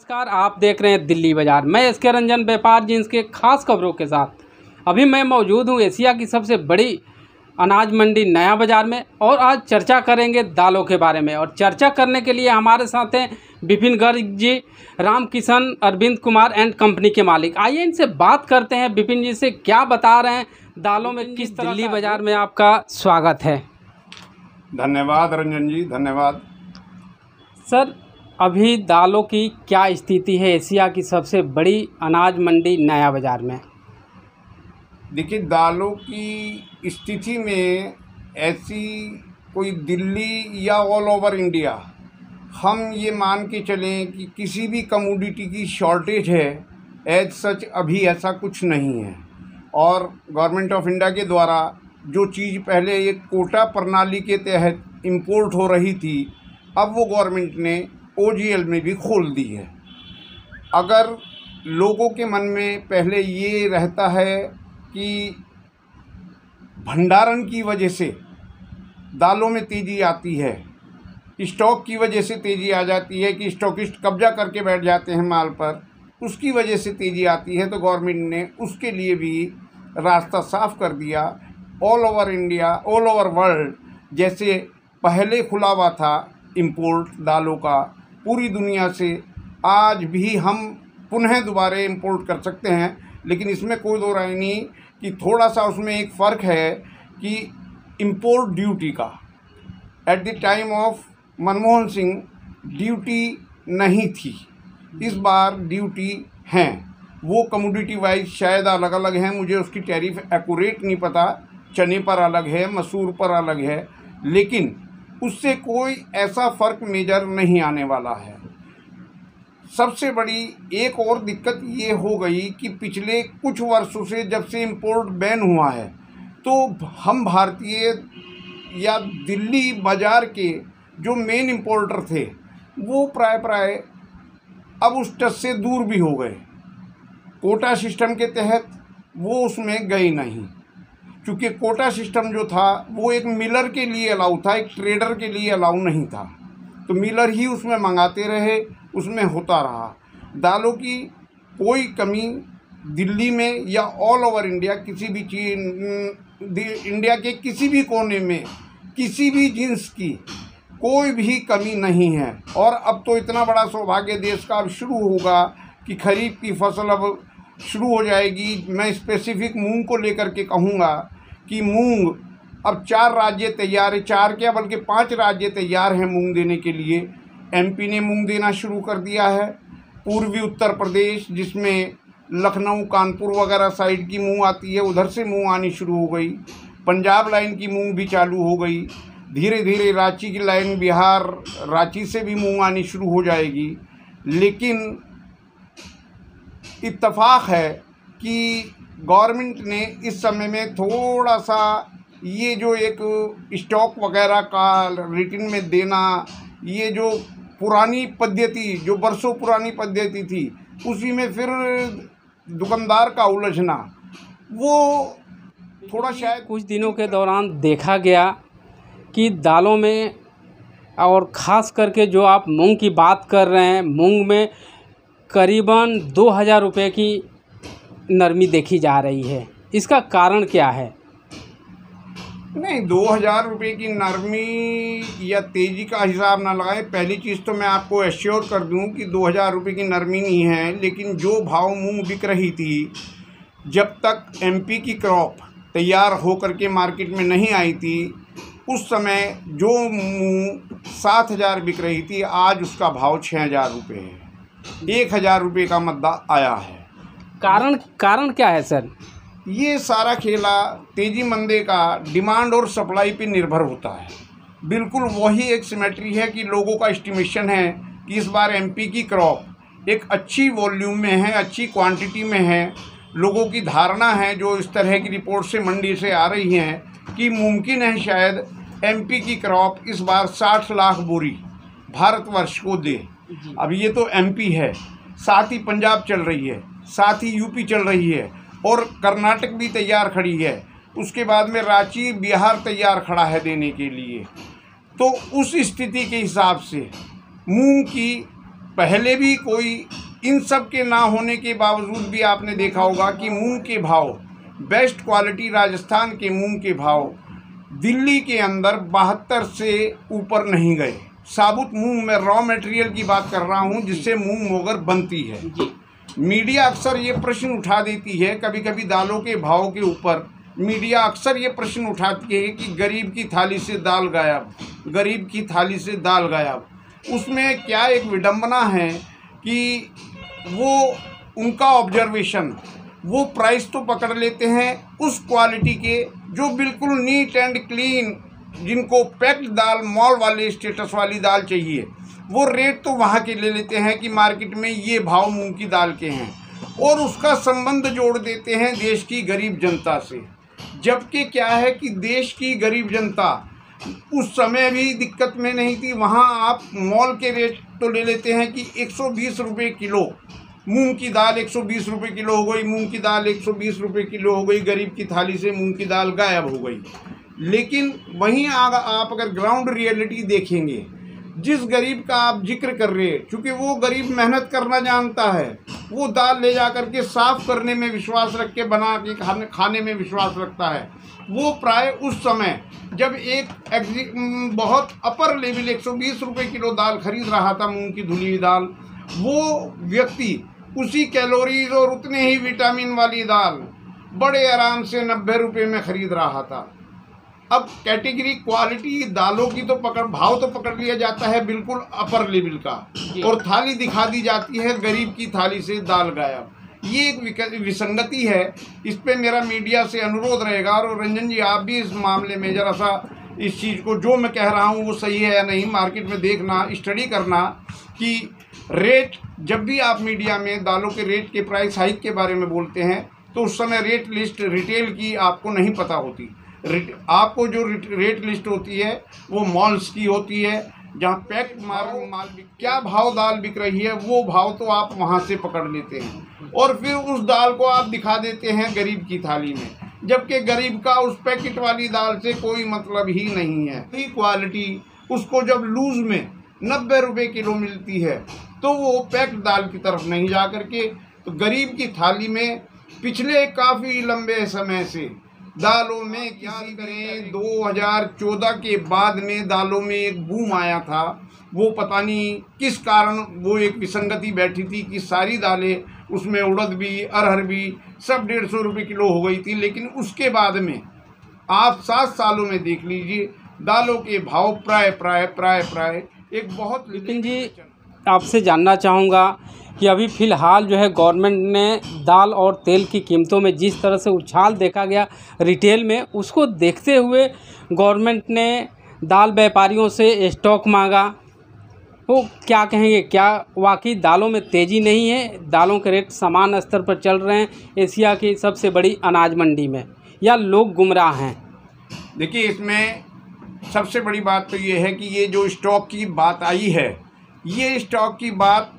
नमस्कार, आप देख रहे हैं दिल्ली बाजार। मैं एस के रंजन व्यापार जींस के खास खबरों के साथ अभी मैं मौजूद हूं एशिया की सबसे बड़ी अनाज मंडी नया बाजार में और आज चर्चा करेंगे दालों के बारे में। और चर्चा करने के लिए हमारे साथ हैं विपिन गर्ग जी, राम किशन, अरविंद कुमार एंड कंपनी के मालिक। आइए इनसे बात करते हैं, विपिन जी से क्या बता रहे हैं दालों में किस तरह। दिल्ली बाजार में आपका स्वागत है। धन्यवाद रंजन जी, धन्यवाद। सर, अभी दालों की क्या स्थिति है एशिया की सबसे बड़ी अनाज मंडी नया बाजार में? देखिए, दालों की स्थिति में ऐसी कोई दिल्ली या ऑल ओवर इंडिया हम ये मान के चलें कि किसी भी कमोडिटी की शॉर्टेज है, एज सच अभी ऐसा कुछ नहीं है। और गवर्नमेंट ऑफ इंडिया के द्वारा जो चीज़ पहले एक कोटा प्रणाली के तहत इंपोर्ट हो रही थी, अब वो गवर्नमेंट ने OGL में भी खोल दी है। अगर लोगों के मन में पहले ये रहता है कि भंडारण की वजह से दालों में तेज़ी आती है, स्टॉक की वजह से तेज़ी आ जाती है कि स्टॉकिस्ट कब्जा करके बैठ जाते हैं माल पर, उसकी वजह से तेज़ी आती है, तो गवर्नमेंट ने उसके लिए भी रास्ता साफ कर दिया। All over India, all over world जैसे पहले खुला हुआ था इंपोर्ट दालों का पूरी दुनिया से, आज भी हम पुनः दोबारा इंपोर्ट कर सकते हैं। लेकिन इसमें कोई दो राय नहीं कि थोड़ा सा उसमें एक फ़र्क है कि इंपोर्ट ड्यूटी का eight the time of Manmohan Singh duty नहीं थी, इस बार ड्यूटी हैं। वो कमोडिटी वाइज शायद अलग अलग हैं, मुझे उसकी टैरिफ एक्यूरेट नहीं पता, चने पर अलग है, मसूर पर अलग है, लेकिन उससे कोई ऐसा फ़र्क मेजर नहीं आने वाला है। सबसे बड़ी एक और दिक्कत ये हो गई कि पिछले कुछ वर्षों से जब से इंपोर्ट बैन हुआ है, तो हम भारतीय या दिल्ली बाज़ार के जो मेन इंपोर्टर थे वो प्राय अब उस टच से दूर भी हो गए। कोटा सिस्टम के तहत वो उसमें गए नहीं, क्योंकि कोटा सिस्टम जो था वो एक मिलर के लिए अलाउ था, एक ट्रेडर के लिए अलाउ नहीं था। तो मिलर ही उसमें मंगाते रहे, उसमें होता रहा। दालों की कोई कमी दिल्ली में या ऑल ओवर इंडिया किसी भी चीज़, इंडिया के किसी भी कोने में किसी भी जिन्स की कोई भी कमी नहीं है। और अब तो इतना बड़ा सौभाग्य देश का अब शुरू होगा कि खरीफ की फसल अब शुरू हो जाएगी। मैं स्पेसिफिक मूंग को लेकर के कहूँगा कि मूंग अब 4 राज्य तैयार है, 4 क्या बल्कि 5 राज्य तैयार हैं मूंग देने के लिए। MP ने मूंग देना शुरू कर दिया है, पूर्वी उत्तर प्रदेश जिसमें लखनऊ, कानपुर वगैरह साइड की मूंग आती है, उधर से मूंग आनी शुरू हो गई। पंजाब लाइन की मूंग भी चालू हो गई। धीरे धीरे रांची की लाइन, बिहार रांची से भी मूंग आनी शुरू हो जाएगी। लेकिन इत्तफाक है कि गवर्नमेंट ने इस समय में थोड़ा सा ये जो एक स्टॉक वगैरह का रिटर्न में देना, ये जो पुरानी पद्धति, जो बरसों पुरानी पद्धति थी, उसी में फिर दुकानदार का उलझना, वो थोड़ा शायद कुछ दिनों के दौरान देखा गया कि दालों में, और ख़ास करके जो आप मूंग की बात कर रहे हैं, मूंग में करीबन 2000 रुपये की नरमी देखी जा रही है। इसका कारण क्या है? नहीं, 2000 रुपये की नरमी या तेज़ी का हिसाब ना लगाएं। पहली चीज़ तो मैं आपको एश्योर कर दूं कि 2000 रुपये की नरमी नहीं है, लेकिन जो भाव मूंग बिक रही थी, जब तक MP की क्रॉप तैयार हो करके मार्केट में नहीं आई थी, उस समय जो मूंग 7000 बिक रही थी, आज उसका भाव 6000 रुपये है। 1000 रुपये का मद्दा आया है। कारण क्या है सर? ये सारा खेला तेजी मंदे का डिमांड और सप्लाई पे निर्भर होता है। बिल्कुल वही एक सिमेट्री है कि लोगों का एस्टिमेशन है कि इस बार MP की क्रॉप एक अच्छी वॉल्यूम में है, अच्छी क्वांटिटी में है। लोगों की धारणा है, जो इस तरह की रिपोर्ट से मंडी से आ रही हैं, कि मुमकिन है शायद MP की क्रॉप इस बार 60 लाख बोरी भारतवर्ष को दे। अब ये तो MP है, साथ ही पंजाब चल रही है, साथ ही UP चल रही है, और कर्नाटक भी तैयार खड़ी है। उसके बाद में रांची, बिहार तैयार खड़ा है देने के लिए। तो उस स्थिति के हिसाब से मूंग की पहले भी कोई इन सब के ना होने के बावजूद भी आपने देखा होगा कि मूंग के भाव, बेस्ट क्वालिटी राजस्थान के मूंग के भाव दिल्ली के अंदर 72 से ऊपर नहीं गए। साबुत मूंग में रॉ मटेरियल की बात कर रहा हूं, जिससे मूंग मोगर बनती है। मीडिया अक्सर ये प्रश्न उठा देती है, कभी कभी दालों के भाव के ऊपर मीडिया अक्सर ये प्रश्न उठाती है कि गरीब की थाली से दाल गायब, गरीब की थाली से दाल गायब। उसमें क्या एक विडंबना है कि वो उनका ऑब्जर्वेशन, वो प्राइस तो पकड़ लेते हैं उस क्वालिटी के जो बिल्कुल नीट एंड क्लीन, जिनको पैक्ड दाल, मॉल वाले स्टेटस वाली दाल चाहिए, वो रेट तो वहाँ के ले लेते हैं कि मार्केट में ये भाव मूंग की दाल के हैं, और उसका संबंध जोड़ देते हैं देश की गरीब जनता से। जबकि क्या है कि देश की गरीब जनता उस समय भी दिक्कत में नहीं थी। वहाँ आप मॉल के रेट तो ले लेते हैं कि 120 रुपये किलो मूंग की दाल, 120 रुपये किलो हो गई मूंग की दाल, 120 रुपये किलो हो गई, गरीब की थाली से मूंग की दाल गायब हो गई। लेकिन वहीं आप अगर ग्राउंड रियलिटी देखेंगे, जिस गरीब का आप जिक्र कर रहे हैं, चूँकि वो गरीब मेहनत करना जानता है, वो दाल ले जा कर के साफ़ करने में विश्वास रख के बना के खाने में विश्वास रखता है, वो प्राय उस समय जब एक बहुत अपर लेवल 120 रुपये किलो दाल खरीद रहा था मूंग की धुली हुई दाल, वो व्यक्ति उसी कैलोरीज और उतने ही विटामिन वाली दाल बड़े आराम से 90 रुपये में खरीद रहा था। अब कैटेगरी क्वालिटी दालों की तो भाव तो पकड़ लिया जाता है बिल्कुल अपर लेवल का, और थाली दिखा दी जाती है गरीब की थाली से दाल गायब। ये एक विसंगति है। इस पे मेरा मीडिया से अनुरोध रहेगा, और रंजन जी आप भी इस मामले में ज़रा सा इस चीज़ को, जो मैं कह रहा हूँ वो सही है या नहीं, मार्केट में देखना, स्टडी करना कि रेट, जब भी आप मीडिया में दालों के रेट के प्राइस हाइक के बारे में बोलते हैं तो उस समय रेट लिस्ट रिटेल की आपको नहीं पता होती। आपको जो रेट लिस्ट होती है वो मॉल्स की होती है, जहाँ पैक माल क्या भाव दाल बिक रही है वो भाव तो आप वहाँ से पकड़ लेते हैं, और फिर उस दाल को आप दिखा देते हैं गरीब की थाली में, जबकि गरीब का उस पैकेट वाली दाल से कोई मतलब ही नहीं है। ही क्वालिटी उसको जब लूज में 90 रुपये किलो मिलती है तो वो पैक्ड दाल की तरफ नहीं जा करके, तो गरीब की थाली में पिछले काफ़ी लंबे समय से दालों में क्या करें, 2014 के बाद में दालों में एक बूम आया था। वो पता नहीं किस कारण वो एक विसंगति बैठी थी कि सारी दालें, उसमें उड़द भी, अरहर भी, सब 150 रुपये किलो हो गई थी। लेकिन उसके बाद में आप 7 सालों में देख लीजिए दालों के भाव प्राय एक बहुत। लेकिन जी आपसे जानना चाहूँगा कि अभी फ़िलहाल जो है गवर्नमेंट ने दाल और तेल की कीमतों में जिस तरह से उछाल देखा गया रिटेल में, उसको देखते हुए गवर्नमेंट ने दाल व्यापारियों से स्टॉक मांगा। वो क्या कहेंगे, क्या वाकई दालों में तेज़ी नहीं है, दालों के रेट समान स्तर पर चल रहे हैं एशिया की सबसे बड़ी अनाज मंडी में, या लोग गुमराह हैं? देखिए, इसमें सबसे बड़ी बात तो ये है कि ये जो स्टॉक की बात आई है, ये स्टॉक की बात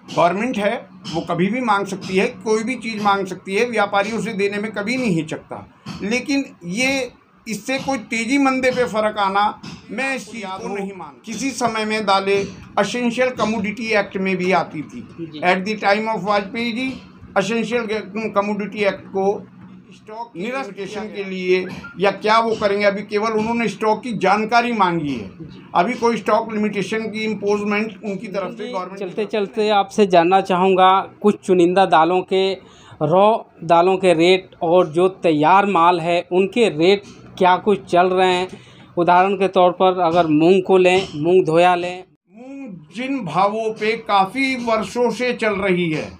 गवर्नमेंट है, वो कभी भी मांग सकती है, कोई भी चीज़ मांग सकती है, व्यापारियों से देने में कभी नहीं हिचकता। लेकिन ये इससे कोई तेजी मंदे पे फ़र्क आना, मैं इस चीज़ को नहीं मानता। किसी समय में दालें एसेंशियल कमोडिटी एक्ट में भी आती थी। At the time of Vajpayee ji essential commodity act को स्टॉक निरस्टेशन के लिए या क्या वो करेंगे, अभी केवल उन्होंने स्टॉक की जानकारी मांगी है, अभी कोई स्टॉक लिमिटेशन की इम्पोजमेंट उनकी तरफ से गवर्नमेंट। चलते चलते आपसे जानना चाहूँगा कुछ चुनिंदा दालों के, रॉ दालों के रेट, और जो तैयार माल है उनके रेट क्या कुछ चल रहे हैं। उदाहरण के तौर पर अगर मूंग को लें, मूंग धोया लें, मूंग जिन भावों पे काफ़ी वर्षों से चल रही है,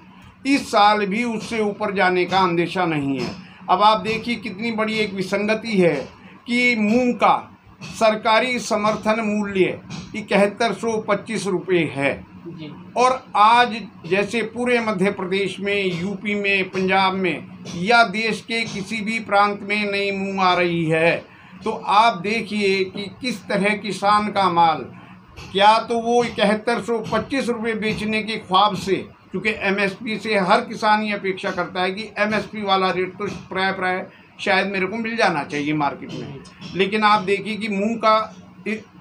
इस साल भी उससे ऊपर जाने का अंदेशा नहीं है। अब आप देखिए कितनी बड़ी एक विसंगति है कि मूंग का सरकारी समर्थन मूल्य 7125 रुपये है, और आज जैसे पूरे मध्य प्रदेश में, यूपी में, पंजाब में या देश के किसी भी प्रांत में नई मूंग आ रही है, तो आप देखिए कि किस तरह किसान का माल, क्या तो वो 7125 रुपये बेचने के ख्वाब से, क्योंकि एमएसपी से हर किसान ये अपेक्षा करता है कि एमएसपी वाला रेट तो प्राय शायद मेरे को मिल जाना चाहिए मार्केट में, लेकिन आप देखिए कि मूंग का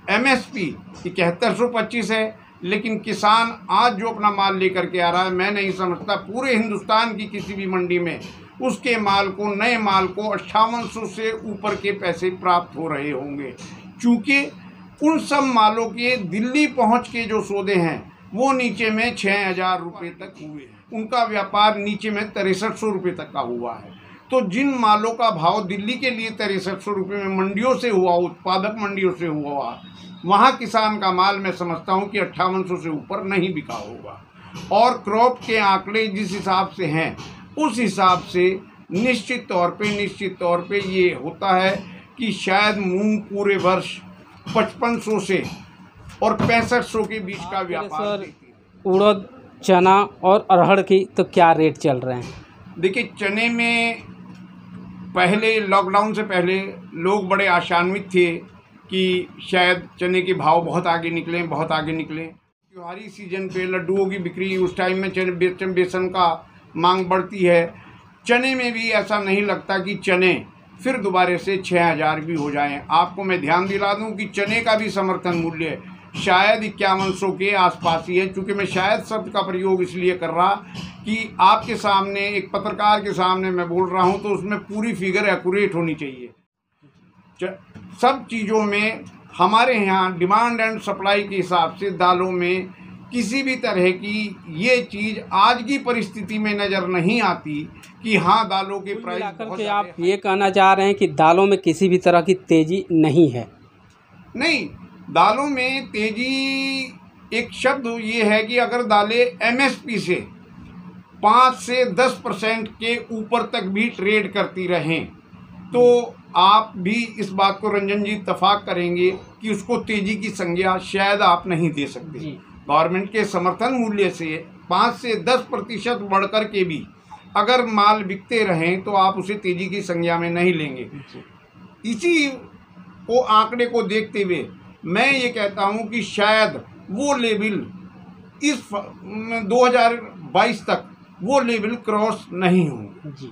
एमएसपी 7125 है, लेकिन किसान आज जो अपना माल लेकर के आ रहा है, मैं नहीं समझता पूरे हिंदुस्तान की किसी भी मंडी में उसके माल को, नए माल को 5800 से ऊपर के पैसे प्राप्त हो रहे होंगे। चूँकि उन सब मालों के दिल्ली पहुंच के जो सौदे हैं वो नीचे में 6000 रुपये तक हुए हैं, उनका व्यापार नीचे में 6300 रुपये तक का हुआ है। तो जिन मालों का भाव दिल्ली के लिए 6300 रुपये में मंडियों से हुआ, उत्पादक मंडियों से हुआ, वहाँ किसान का माल मैं समझता हूँ कि 5800 से ऊपर नहीं बिका होगा। और क्रॉप के आंकड़े जिस हिसाब से हैं उस हिसाब से निश्चित तौर पे ये होता है कि शायद मूंग पूरे वर्ष 5500 से और 6500 के बीच का व्यापार देती है। उड़द, चना और अरहर की तो क्या रेट चल रहे हैं? देखिए, चने में पहले लॉकडाउन से पहले लोग बड़े आशान्वित थे कि शायद चने के भाव बहुत आगे निकलें। त्योहारी सीजन पे लड्डुओं की बिक्री उस टाइम में बेसन का मांग बढ़ती है। चने में भी ऐसा नहीं लगता कि चने फिर दोबारा से 6000 भी हो जाएं। आपको मैं ध्यान दिला दूं कि चने का भी समर्थन मूल्य शायद 5100 के आसपास ही है। चूँकि मैं शायद शब्द का प्रयोग इसलिए कर रहा कि आपके सामने, एक पत्रकार के सामने मैं बोल रहा हूं, तो उसमें पूरी फिगर एक्यूरेट होनी चाहिए। सब चीज़ों में हमारे यहाँ डिमांड एंड सप्लाई के हिसाब से दालों में किसी भी तरह की ये चीज़ आज की परिस्थिति में नज़र नहीं आती कि हाँ दालों के प्राइस बहुत के आप ये कहना चाह रहे हैं कि दालों में किसी भी तरह की तेज़ी नहीं है? नहीं, दालों में तेज़ी, एक शब्द ये है कि अगर दालें MSP से 5 से 10% के ऊपर तक भी ट्रेड करती रहें तो आप भी इस बात को रंजन जी इत्तफाक करेंगे कि उसको तेज़ी की संज्ञा शायद आप नहीं दे सकते। गवर्नमेंट के समर्थन मूल्य से 5 से 10% बढ़ कर के भी अगर माल बिकते रहें तो आप उसे तेज़ी की संज्ञा में नहीं लेंगे। इसी को आंकड़े को देखते हुए मैं ये कहता हूँ कि शायद वो लेवल इस 2022 तक वो लेवल क्रॉस नहीं होंगे। जी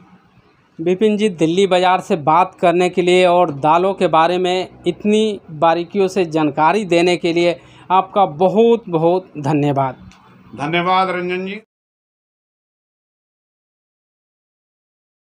विपिन जी, दिल्ली बाज़ार से बात करने के लिए और दालों के बारे में इतनी बारीकियों से जानकारी देने के लिए आपका बहुत बहुत धन्यवाद। धन्यवाद रंजन जी।